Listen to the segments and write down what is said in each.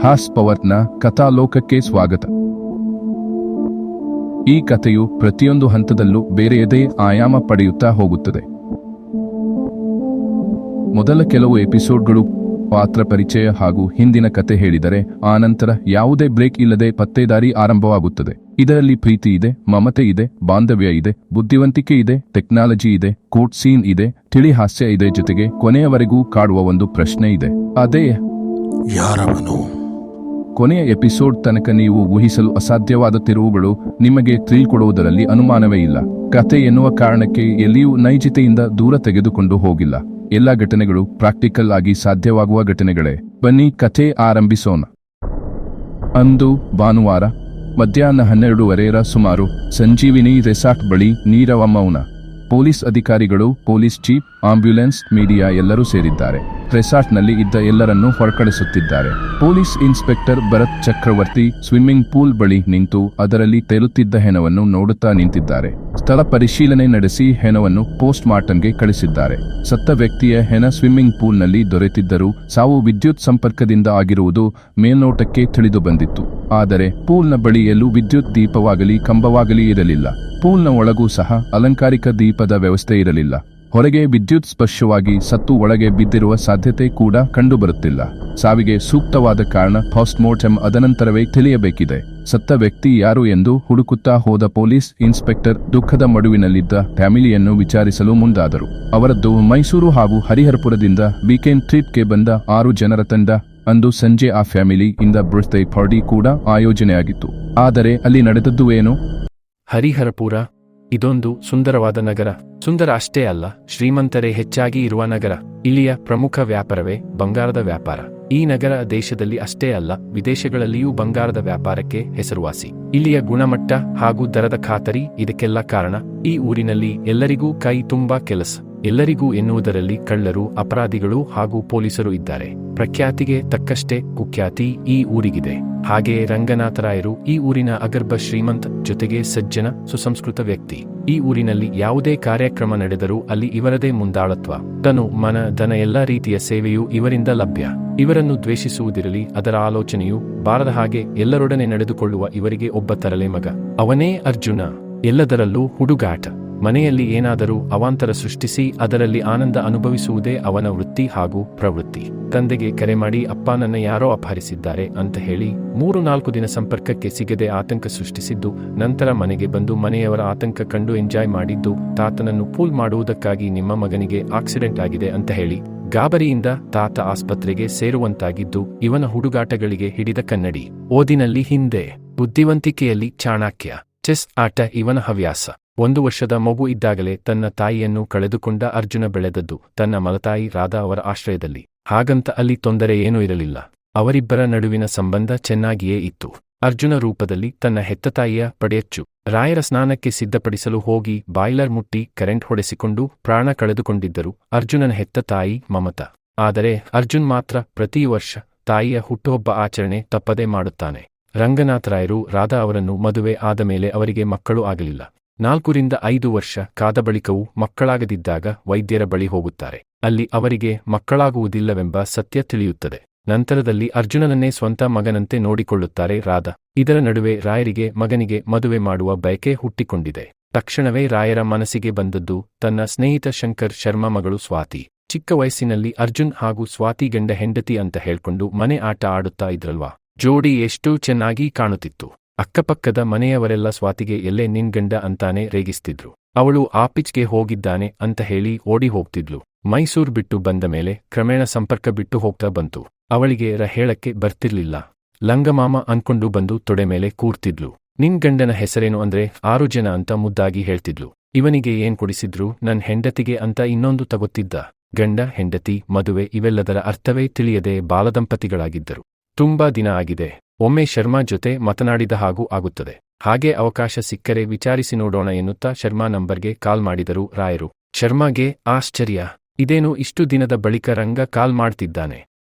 ಹಾಸ್ ಪವರ್ನ ಕಥಾಲೋಕಕ್ಕೆ ಸ್ವಾಗತ. ಈ ಕಥೆಯು ಪ್ರತಿಯೊಂದು ಹಂತದಲ್ಲೂ ಬೇರೆಯದೇ ಆಯಾಮ ಪಡೆಯುತ್ತಾ ಹೋಗುತ್ತದೆ. ಮೊದಲ ಕೆಲವು ಎಪಿಸೋಡ್ಗಳು ಪಾತ್ರ ಪರಿಚಯ ಹಾಗೂ ಹಿಂದಿನ ಕತೆ ಹೇಳಿದರೆ, ಆನಂತರ ಯಾವುದೇ ಬ್ರೇಕ್ ಇಲ್ಲದೆ ಪತ್ತೇದಾರಿ ಆರಂಭವಾಗುತ್ತದೆ. ಇದರಲ್ಲಿ ಪ್ರೀತಿ ಇದೆ, ಮಮತೆ ಇದೆ, ಬಾಂಧವ್ಯ ಇದೆ, ಬುದ್ಧಿವಂತಿಕೆ ಇದೆ, ಟೆಕ್ನಾಲಜಿ ಇದೆ, ಕೋರ್ಟ್ ಸೀನ್ ಇದೆ, ತಿಳಿ ಹಾಸ್ಯ ಇದೆ, ಜೊತೆಗೆ ಕೊನೆಯವರೆಗೂ ಕಾಡುವ ಒಂದು ಪ್ರಶ್ನೆ ಇದೆ. ಅದೇ ಯಾರವನು? ಕೊನೆಯ ಎಪಿಸೋಡ್ ತನಕ ನೀವು ಊಹಿಸಲು ಅಸಾಧ್ಯವಾದ ತಿರುವುಗಳು ನಿಮಗೆ ಥ್ರಿಲ್ ಕೊಡುವುದರಲ್ಲಿ ಅನುಮಾನವೇ ಇಲ್ಲ. ಕತೆ ಎನ್ನುವ ಕಾರಣಕ್ಕೆ ಎಲ್ಲಿಯೂ ನೈಜತೆಯಿಂದ ದೂರ ತೆಗೆದುಕೊಂಡು ಹೋಗಿಲ್ಲ. ಎಲ್ಲ ಘಟನೆಗಳು ಪ್ರಾಕ್ಟಿಕಲ್ ಆಗಿ ಸಾಧ್ಯವಾಗುವ ಘಟನೆಗಳೇ. ಬನ್ನಿ ಕಥೆ ಆರಂಭಿಸೋಣ. ಅಂದು ಭಾನುವಾರ ಮಧ್ಯಾಹ್ನ 12:30 ಸುಮಾರು ಸಂಜೀವಿನಿ ರೆಸಾರ್ಟ್ ಬಳಿ ನೀರವ ಮೌನ. ಪೊಲೀಸ್ ಅಧಿಕಾರಿಗಳು, ಪೊಲೀಸ್ ಚೀಫ್, ಆಂಬ್ಯುಲೆನ್ಸ್, ಮೀಡಿಯಾ ಎಲ್ಲರೂ ಸೇರಿದ್ದಾರೆ. ರೆಸಾರ್ಟ್ನಲ್ಲಿ ಇದ್ದ ಎಲ್ಲರನ್ನೂ ಹೊರಕಳಿಸುತ್ತಿದ್ದಾರೆ. ಪೊಲೀಸ್ ಇನ್ಸ್ಪೆಕ್ಟರ್ ಭರತ್ ಚಕ್ರವರ್ತಿ ಸ್ವಿಮ್ಮಿಂಗ್ ಪೂಲ್ ಬಳಿ ನಿಂತು ಅದರಲ್ಲಿ ತೇಲುತ್ತಿದ್ದ ಹೆಣವನ್ನು ನೋಡುತ್ತಾ ನಿಂತಿದ್ದಾರೆ. ಸ್ಥಳ ಪರಿಶೀಲನೆ ನಡೆಸಿ ಹೆಣವನ್ನು ಪೋಸ್ಟ್ ಮಾರ್ಟಂಗೆ ಕಳಿಸಿದ್ದಾರೆ. ಸತ್ತ ವ್ಯಕ್ತಿಯ ಹೆಣ ಸ್ವಿಮ್ಮಿಂಗ್ ಪೂಲ್ನಲ್ಲಿ ದೊರೆತಿದ್ದರೂ ಸಾವು ವಿದ್ಯುತ್ ಸಂಪರ್ಕದಿಂದ ಆಗಿರುವುದು ಮೇಲ್ನೋಟಕ್ಕೆ ತಿಳಿದು ಬಂದಿತ್ತು. ಆದರೆ ಪೂಲ್ನ ಬಳಿ ಎಲ್ಲೂ ವಿದ್ಯುತ್ ದೀಪವಾಗಲಿ ಕಂಬವಾಗಲಿ ಇರಲಿಲ್ಲ. ಪೂಲ್ನ ಒಳಗೂ ಸಹ ಅಲಂಕಾರಿಕ ದೀಪದ ವ್ಯವಸ್ಥೆ ಇರಲಿಲ್ಲ. ಹೊರಗೆ ವಿದ್ಯುತ್ ಸ್ಪರ್ಶವಾಗಿ ಸತ್ತು ಒಳಗೆ ಬಿದ್ದಿರುವ ಸಾಧ್ಯತೆ ಕೂಡ ಕಂಡುಬರುತ್ತಿಲ್ಲ. ಸಾವಿಗೆ ಸೂಕ್ತವಾದ ಕಾರಣ ಪೋಸ್ಟ್ ಮಾರ್ಟಮ್ ಅದನಂತರವೇ ತಿಳಿಯಬೇಕಿದೆ. ಸತ್ತ ವ್ಯಕ್ತಿ ಯಾರು ಎಂದು ಹುಡುಕುತ್ತಾ ಹೋದ ಪೊಲೀಸ್ ಇನ್ಸ್ಪೆಕ್ಟರ್ ದುಃಖದ ಮಡುವಿನಲ್ಲಿದ್ದ ಫ್ಯಾಮಿಲಿಯನ್ನು ವಿಚಾರಿಸಲು ಮುಂದಾದರು. ಅವರದ್ದು ಮೈಸೂರು ಹಾಗೂ ಹರಿಹರಪುರದಿಂದ ವೀಕೆಂಡ್ ಟ್ರಿಪ್ಗೆ ಬಂದ 6 ಜನರ ತಂಡ. ಅಂದು ಸಂಜೆ ಆ ಫ್ಯಾಮಿಲಿ ಇಂದ ಬರ್ತ್ಡೇ ಪಾರ್ಟಿ ಕೂಡ ಆಯೋಜನೆಯಾಗಿತ್ತು. ಆದರೆ ಅಲ್ಲಿ ನಡೆದದ್ದು ಏನು? ಹರಿಹರಪುರ ಇದೊಂದು ಸುಂದರವಾದ ನಗರ. ಸುಂದರ ಅಷ್ಟೇ ಅಲ್ಲ, ಶ್ರೀಮಂತರೇ ಹೆಚ್ಚಾಗಿ ಇರುವ ನಗರ. ಇಲ್ಲಿಯ ಪ್ರಮುಖ ವ್ಯಾಪಾರವೇ ಬಂಗಾರದ ವ್ಯಾಪಾರ. ಈ ನಗರ ದೇಶದಲ್ಲಿ ಅಷ್ಟೇ ಅಲ್ಲ, ವಿದೇಶಗಳಲ್ಲಿಯೂ ಬಂಗಾರದ ವ್ಯಾಪಾರಕ್ಕೆ ಹೆಸರುವಾಸಿ. ಇಲ್ಲಿಯ ಗುಣಮಟ್ಟ ಹಾಗೂ ದರದ ಖಾತರಿ ಇದಕ್ಕೆಲ್ಲ ಕಾರಣ. ಈ ಊರಿನಲ್ಲಿ ಎಲ್ಲರಿಗೂ ಕೈ ತುಂಬಾ ಕೆಲಸ. ಎಲ್ಲರಿಗೂ ಎನ್ನುವುದರಲ್ಲಿ ಕಳ್ಳರು, ಅಪರಾಧಿಗಳು ಹಾಗೂ ಪೊಲೀಸರು ಇದ್ದಾರೆ. ಪ್ರಖ್ಯಾತಿಗೆ ತಕ್ಕಷ್ಟೇ ಕುಖ್ಯಾತಿ ಈ ಊರಿಗಿದೆ. ಹಾಗೆಯೇ ರಂಗನಾಥರಾಯರು ಈ ಊರಿನ ಅಗರ್ಭ ಶ್ರೀಮಂತ, ಜೊತೆಗೆ ಸಜ್ಜನ, ಸುಸಂಸ್ಕೃತ ವ್ಯಕ್ತಿ. ಈ ಊರಿನಲ್ಲಿ ಯಾವುದೇ ಕಾರ್ಯಕ್ರಮ ನಡೆದರೂ ಅಲ್ಲಿ ಇವರದೇ ಮುಂದಾಳತ್ವ. ತನು, ಮನ, ಧನ ಎಲ್ಲ ರೀತಿಯ ಸೇವೆಯೂ ಇವರಿಂದ ಲಭ್ಯ. ಇವರನ್ನು ದ್ವೇಷಿಸುವುದಿರಲಿ, ಅದರ ಆಲೋಚನೆಯೂ ಬಾರದ ಹಾಗೆ ಎಲ್ಲರೊಡನೆ ನಡೆದುಕೊಳ್ಳುವ ಇವರಿಗೆ ಒಬ್ಬ ತರಲೆ ಮಗ. ಅವನೇ ಅರ್ಜುನ. ಎಲ್ಲದರಲ್ಲೂ ಹುಡುಗಾಟ. ಮನೆಯಲ್ಲಿ ಏನಾದರೂ ಅವಾಂತರ ಸೃಷ್ಟಿಸಿ ಅದರಲ್ಲಿ ಆನಂದ ಅನುಭವಿಸುವುದೇ ಅವನ ವೃತ್ತಿ ಹಾಗೂ ಪ್ರವೃತ್ತಿ. ತಂದೆಗೆ ಕರೆ ಮಾಡಿ, ಅಪ್ಪ ನನ್ನ ಯಾರೋ ಅಪಹರಿಸಿದ್ದಾರೆ ಅಂತ ಹೇಳಿ 3-4 ದಿನ ಸಂಪರ್ಕಕ್ಕೆ ಸಿಗದೆ ಆತಂಕ ಸೃಷ್ಟಿಸಿದ್ದು. ನಂತರ ಮನೆಗೆ ಬಂದು ಮನೆಯವರ ಆತಂಕ ಕಂಡು ಎಂಜಾಯ್ ಮಾಡಿದ್ದು. ತಾತನನ್ನು ಪೂಲ್ ಮಾಡುವುದಕ್ಕಾಗಿ ನಿಮ್ಮ ಮಗನಿಗೆ ಆಕ್ಸಿಡೆಂಟ್ ಆಗಿದೆ ಅಂತ ಹೇಳಿ ಗಾಬರಿಯಿಂದ ತಾತ ಆಸ್ಪತ್ರೆಗೆ ಸೇರುವಂತಾಗಿದ್ದು ಇವನ ಹುಡುಗಾಟಗಳಿಗೆ ಹಿಡಿದ ಕನ್ನಡಿ. ಓದಿನಲ್ಲಿ ಹಿಂದೆ, ಬುದ್ಧಿವಂತಿಕೆಯಲ್ಲಿ ಚಾಣಾಕ್ಯ. ಚೆಸ್ ಆಟ ಇವನ ಹವ್ಯಾಸ. 1 ವರ್ಷದ ಮಗು ಇದ್ದಾಗಲೇ ತನ್ನ ತಾಯಿಯನ್ನು ಕಳೆದುಕೊಂಡ ಅರ್ಜುನ ಬೆಳೆದದ್ದು ತನ್ನ ಮಲತಾಯಿ ರಾಧಾ ಅವರ ಆಶ್ರಯದಲ್ಲಿ. ಹಾಗಂತ ಅಲ್ಲಿ ತೊಂದರೆ ಏನೂ ಇರಲಿಲ್ಲ. ಅವರಿಬ್ಬರ ನಡುವಿನ ಸಂಬಂಧ ಚೆನ್ನಾಗಿಯೇ ಇತ್ತು. ಅರ್ಜುನ ರೂಪದಲ್ಲಿ ತನ್ನ ಹೆತ್ತ ತಾಯಿಯ ಪಡೆಯಚ್ಚು. ರಾಯರ ಸ್ನಾನಕ್ಕೆ ಸಿದ್ಧಪಡಿಸಲು ಹೋಗಿ ಬಾಯ್ಲರ್ ಮುಟ್ಟಿ ಕರೆಂಟ್ ಹೊಡೆಸಿಕೊಂಡು ಪ್ರಾಣ ಕಳೆದುಕೊಂಡಿದ್ದರು ಅರ್ಜುನನ ಹೆತ್ತ ತಾಯಿ ಮಮತಾ. ಆದರೆ ಅರ್ಜುನ್ ಮಾತ್ರ ಪ್ರತಿ ವರ್ಷ ತಾಯಿಯ ಹುಟ್ಟುಹಬ್ಬ ಆಚರಣೆ ತಪ್ಪದೇ ಮಾಡುತ್ತಾನೆ. ರಂಗನಾಥರಾಯರು ರಾಧಾ ಅವರನ್ನು ಮದುವೆ ಆದ ಮೇಲೆ ಅವರಿಗೆ ಮಕ್ಕಳು ಆಗಲಿಲ್ಲ. 4-5 ವರ್ಷ ಕಾದ ಬಳಿಕವೂ ಮಕ್ಕಳಾಗದಿದ್ದಾಗ ವೈದ್ಯರ ಬಳಿ ಹೋಗುತ್ತಾರೆ. ಅಲ್ಲಿ ಅವರಿಗೆ ಮಕ್ಕಳಾಗುವುದಿಲ್ಲವೆಂಬ ಸತ್ಯ ತಿಳಿಯುತ್ತದೆ. ನಂತರದಲ್ಲಿ ಅರ್ಜುನನನ್ನೇ ಸ್ವಂತ ಮಗನಂತೆ ನೋಡಿಕೊಳ್ಳುತ್ತಾರೆ ರಾಧಾ. ಇದರ ನಡುವೆ ರಾಯರಿಗೆ ಮಗನಿಗೆ ಮದುವೆ ಮಾಡುವ ಬಯಕೆ ಹುಟ್ಟಿಕೊಂಡಿದೆ. ತಕ್ಷಣವೇ ರಾಯರ ಮನಸ್ಸಿಗೆ ಬಂದದ್ದು ತನ್ನ ಸ್ನೇಹಿತ ಶಂಕರ್ ಶರ್ಮಾ ಮಗಳು ಸ್ವಾತಿ. ಚಿಕ್ಕ ವಯಸ್ಸಿನಲ್ಲಿ ಅರ್ಜುನ್ ಹಾಗೂ ಸ್ವಾತಿ ಗಂಡ ಹೆಂಡತಿ ಅಂತ ಹೇಳ್ಕೊಂಡು ಮನೆ ಆಟ ಆಡುತ್ತಾ ಇದ್ರಲ್ವಾ. ಜೋಡಿ ಎಷ್ಟು ಚೆನ್ನಾಗಿ ಕಾಣುತ್ತಿತ್ತು. ಅಕ್ಕಪಕ್ಕದ ಮನೆಯವರೆಲ್ಲ ಸ್ವಾತಿಗೆ ಎಲ್ಲೇ ನಿನ್ ಗಂಡ ಅಂತಾನೆ ರೇಗಿಸ್ತಿದ್ರು. ಅವಳು ಆಫೀಸ್ಗೆ ಹೋಗಿದ್ದಾನೆ ಅಂತ ಹೇಳಿ ಓಡಿ ಹೋಗ್ತಿದ್ಲು. ಮೈಸೂರು ಬಿಟ್ಟು ಬಂದ ಮೇಲೆ ಕ್ರಮೇಣ ಸಂಪರ್ಕ ಬಿಟ್ಟು ಹೋಗ್ತಾ ಬಂತು. ಅವಳಿಗೆ ಹೇಳಕ್ಕೆ ಬರ್ತಿರ್ಲಿಲ್ಲ. ಲಂಗಮಾಮ ಅನ್ಕೊಂಡು ಬಂದು ತೊಡೆ ಮೇಲೆ ಕೂರ್ತಿದ್ಲು. ನಿನ್ ಗಂಡನ ಹೆಸರೇನು ಅಂದ್ರೆ 6 ಜನ ಅಂತ ಮುದ್ದಾಗಿ ಹೇಳ್ತಿದ್ಲು. ಇವನಿಗೆ ಏನ್ ಕೊಡಿಸಿದ್ರು? ನನ್ ಹೆಂಡತಿಗೆ ಅಂತ ಇನ್ನೊಂದು ತಗೊತ್ತಿದ್ದ. ಗಂಡ ಹೆಂಡತಿ ಮದುವೆ ಇವೆಲ್ಲದರ ಅರ್ಥವೇ ತಿಳಿಯದೆ ಬಾಲದಂಪತಿಗಳಾಗಿದ್ದರು. ತುಂಬಾ ದಿನ ಆಗಿದೆ. ಒಮ್ಮೆ ಶರ್ಮಾ ಜೊತೆ ಮಾತನಾಡಿದ ಹಾಗೂ ಆಗುತ್ತದೆ. ಹಾಗೆ ಅವಕಾಶ ಸಿಕ್ಕರೆ ವಿಚಾರಿಸಿ ನೋಡೋಣ ಎನ್ನುತ್ತಾ ಶರ್ಮಾ ನಂಬರ್ಗೆ ಕಾಲ್ ಮಾಡಿದರು ರಾಯರು. ಶರ್ಮಾಗೆ ಆಶ್ಚರ್ಯ. ಇದೇನು ಇಷ್ಟು ದಿನದ ಬಳಿಕ ರಂಗ ಕಾಲ್ ಮಾಡ್ತಿದ್ದಾನೆ.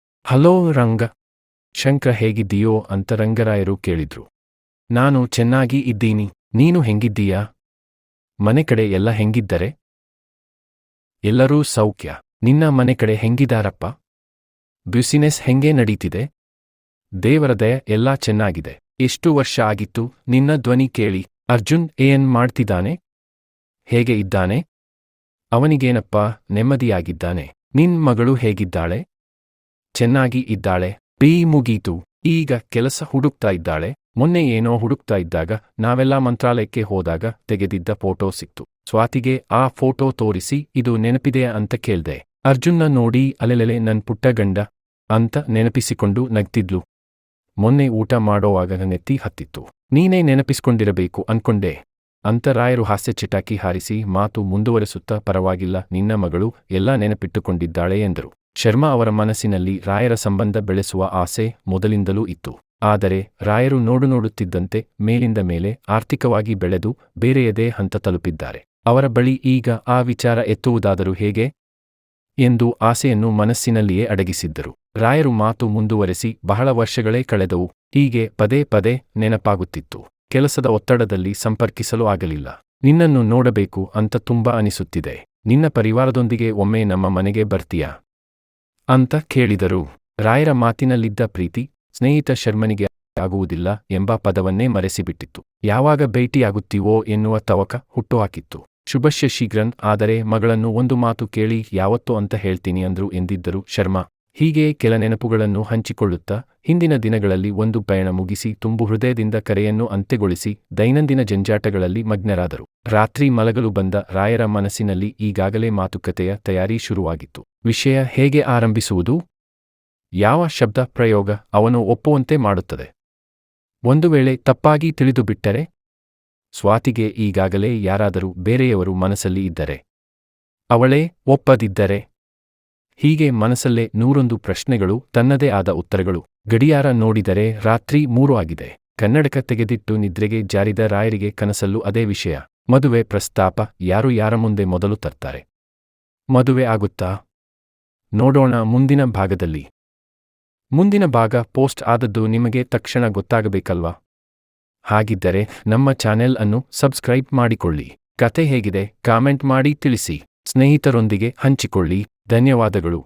ಹಲೋ ರಂಗ, ಶಂಕರ ಹೇಗಿದ್ದೀಯೋ ಅಂತ ರಂಗರಾಯರು ಕೇಳಿದ್ರು. ನಾನು ಚೆನ್ನಾಗಿ ಇದ್ದೀನಿ, ನೀನು ಹೆಂಗಿದ್ದೀಯಾ? ಮನೆ ಕಡೆ ಎಲ್ಲ ಹೆಂಗಿದ್ದರೆ? ಎಲ್ಲರೂ ಸೌಖ್ಯ. ನಿನ್ನ ಮನೆ ಕಡೆ ಹೆಂಗಿದಾರಪ್ಪ? ಬಿಸಿನೆಸ್ ಹೆಂಗೆ ನಡೀತಿದೆ? ದೇವರ ದಯ ಎಲ್ಲಾ ಚೆನ್ನಾಗಿದೆ. ಎಷ್ಟು ವರ್ಷ ಆಗಿತ್ತು ನಿನ್ನ ಧ್ವನಿ ಕೇಳಿ? ಅರ್ಜುನ್ ಏನ್ ಮಾಡ್ತಿದ್ದಾನೆ? ಹೇಗೆ ಇದ್ದಾನೆ? ಅವನಿಗೇನಪ್ಪಾ, ನೆಮ್ಮದಿಯಾಗಿದ್ದಾನೆ. ನಿನ್ ಮಗಳು ಹೇಗಿದ್ದಾಳೆ? ಚೆನ್ನಾಗಿ ಇದ್ದಾಳೆ. ಮುಗೀತು. ಈಗ ಕೆಲಸ ಹುಡುಕ್ತಾ ಇದ್ದಾಳೆ. ಮೊನ್ನೆ ಏನೋ ಹುಡುಕ್ತಾ ಇದ್ದಾಗ ನಾವೆಲ್ಲ ಮಂತ್ರಾಲಯಕ್ಕೆ ಹೋದಾಗ ತೆಗೆದಿದ್ದ ಫೋಟೋ ಸಿಕ್ತು. ಸ್ವಾತಿಗೆ ಆ ಫೋಟೋ ತೋರಿಸಿ ಇದು ನೆನಪಿದೆಯಾ ಅಂತ ಕೇಳ್ದೆ. ಅರ್ಜುನ್ನ ನೋಡಿ ಅಲೆಲೆಲೆ ನನ್ ಪುಟ್ಟ ಗಂಡ ಅಂತ ನೆನಪಿಸಿಕೊಂಡು ನಗ್ತಿದ್ಲು. ಮೊನ್ನೆ ಊಟ ಮಾಡೋವಾಗ ನೆತ್ತಿ ಹತ್ತಿತ್ತು. ನೀನೇ ನೆನಪಿಸ್ಕೊಂಡಿರಬೇಕು ಅನ್ಕೊಂಡೆ ಅಂತ ರಾಯರು ಹಾಸ್ಯ ಚಿಟಾಕಿ ಹಾರಿಸಿ ಮಾತು ಮುಂದುವರೆಸುತ್ತಾ ಪರವಾಗಿಲ್ಲ, ನಿನ್ನ ಮಗಳು ಎಲ್ಲ ನೆನಪಿಟ್ಟುಕೊಂಡಿದ್ದಾಳೆ ಎಂದರು. ಶರ್ಮಾ ಅವರ ಮನಸ್ಸಿನಲ್ಲಿ ರಾಯರ ಸಂಬಂಧ ಬೆಳೆಸುವ ಆಸೆ ಮೊದಲಿಂದಲೂ ಇತ್ತು. ಆದರೆ ರಾಯರು ನೋಡುತ್ತಿದ್ದಂತೆ ಮೇಲಿಂದ ಮೇಲೆ ಆರ್ಥಿಕವಾಗಿ ಬೆಳೆದು ಬೇರೆಯದೇ ಹಂತ ತಲುಪಿದ್ದಾರೆ. ಅವರ ಬಳಿ ಈಗ ಆ ವಿಚಾರ ಎತ್ತುವುದಾದರೂ ಹೇಗೆ ಎಂದು ಆಸೆಯನ್ನು ಮನಸ್ಸಿನಲ್ಲಿಯೇ ಅಡಗಿಸಿದ್ದರು. ರಾಯರು ಮಾತು ಮುಂದುವರೆಸಿ, ಬಹಳ ವರ್ಷಗಳೇ ಕಳೆದವು. ಹೀಗೆ ಪದೇ ಪದೇ ನೆನಪಾಗುತ್ತಿತ್ತು. ಕೆಲಸದ ಒತ್ತಡದಲ್ಲಿ ಸಂಪರ್ಕಿಸಲು ಆಗಲಿಲ್ಲ. ನಿನ್ನನ್ನು ನೋಡಬೇಕು ಅಂತ ತುಂಬಾ ಅನಿಸುತ್ತಿದೆ. ನಿನ್ನ ಪರಿವಾರದೊಂದಿಗೆ ಒಮ್ಮೆ ನಮ್ಮ ಮನೆಗೆ ಬರ್ತೀಯಾ ಅಂತ ಕೇಳಿದರು. ರಾಯರ ಮಾತಿನಲ್ಲಿದ್ದ ಪ್ರೀತಿ ಸ್ನೇಹಿತ ಶರ್ಮನಿಗೆ ಆಗುವುದಿಲ್ಲ ಎಂಬ ಪದವನ್ನೇ ಮರೆಸಿಬಿಟ್ಟಿತ್ತು. ಯಾವಾಗ ಭೇಟಿಯಾಗುತ್ತೀವೋ ಎನ್ನುವ ತವಕ ಹುಟ್ಟುಹಾಕಿತ್ತು. ಶುಭಶ್ಯ ಶೀಘ್ರನ್, ಆದರೆ ಮಗಳನ್ನು ಒಂದು ಮಾತು ಕೇಳಿ ಯಾವತ್ತೋ ಅಂತ ಹೇಳ್ತೀನಿ ಅಂದ್ರು ಎಂದಿದ್ದರು ಶರ್ಮಾ. ಹೀಗೆ ಕೆಲ ನೆನಪುಗಳನ್ನು ಹಂಚಿಕೊಳ್ಳುತ್ತಾ ಹಿಂದಿನ ದಿನಗಳಲ್ಲಿ ಒಂದು ಪಯಣ ಮುಗಿಸಿ ತುಂಬು ಹೃದಯದಿಂದ ಕರೆಯನ್ನು ಅಂತ್ಯಗೊಳಿಸಿ ದೈನಂದಿನ ಜಂಜಾಟಗಳಲ್ಲಿ ಮಗ್ನರಾದರು. ರಾತ್ರಿ ಮಲಗಲು ಬಂದ ರಾಯರ ಮನಸ್ಸಿನಲ್ಲಿ ಈಗಾಗಲೇ ಮಾತುಕತೆಯ ತಯಾರಿ ಶುರುವಾಗಿತ್ತು. ವಿಷಯ ಹೇಗೆ ಆರಂಭಿಸುವುದು? ಯಾವ ಶಬ್ದ ಪ್ರಯೋಗ ಅವನು ಒಪ್ಪುವಂತೆ ಮಾಡುತ್ತದೆ? ಒಂದು ವೇಳೆ ತಪ್ಪಾಗಿ ತಿಳಿದುಬಿಟ್ಟರೆ? ಸ್ವಾತಿಗೆ ಈಗಾಗಲೇ ಯಾರಾದರೂ ಬೇರೆಯವರು ಮನಸ್ಸಲ್ಲಿ ಇದ್ದರೆ? ಅವಳೇ ಒಪ್ಪದಿದ್ದರೆ? ಹೀಗೆ ಮನಸ್ಸಲ್ಲೇ 101 ಪ್ರಶ್ನೆಗಳು, ತನ್ನದೇ ಆದ ಉತ್ತರಗಳು. ಗಡಿಯಾರ ನೋಡಿದರೆ ರಾತ್ರಿ 3 ಆಗಿದೆ. ಕನ್ನಡಕ ತೆಗೆದಿಟ್ಟು ನಿದ್ರೆಗೆ ಜಾರಿದ ರಾಯರಿಗೆ ಕನಸಲ್ಲೂ ಅದೇ ವಿಷಯ. ಮದುವೆ ಪ್ರಸ್ತಾಪ. ಯಾರು ಯಾರ ಮುಂದೆ ಮೊದಲು ತರ್ತಾರೆ? ಮದುವೆ ಆಗುತ್ತಾ? ನೋಡೋಣ ಮುಂದಿನ ಭಾಗದಲ್ಲಿ. ಮುಂದಿನ ಭಾಗ ಪೋಸ್ಟ್ ಆದದ್ದು ನಿಮಗೆ ತಕ್ಷಣ ಗೊತ್ತಾಗಬೇಕಲ್ವಾ? ಹಾಗಿದ್ದರೆ ನಮ್ಮ ಚಾನೆಲ್ ಅನ್ನು ಸಬ್ಸ್ಕ್ರೈಬ್ ಮಾಡಿಕೊಳ್ಳಿ. ಕತೆ ಹೇಗಿದೆ ಕಾಮೆಂಟ್ ಮಾಡಿ ತಿಳಿಸಿ. ಸ್ನೇಹಿತರೊಂದಿಗೆ ಹಂಚಿಕೊಳ್ಳಿ. ಧನ್ಯವಾದಗಳು.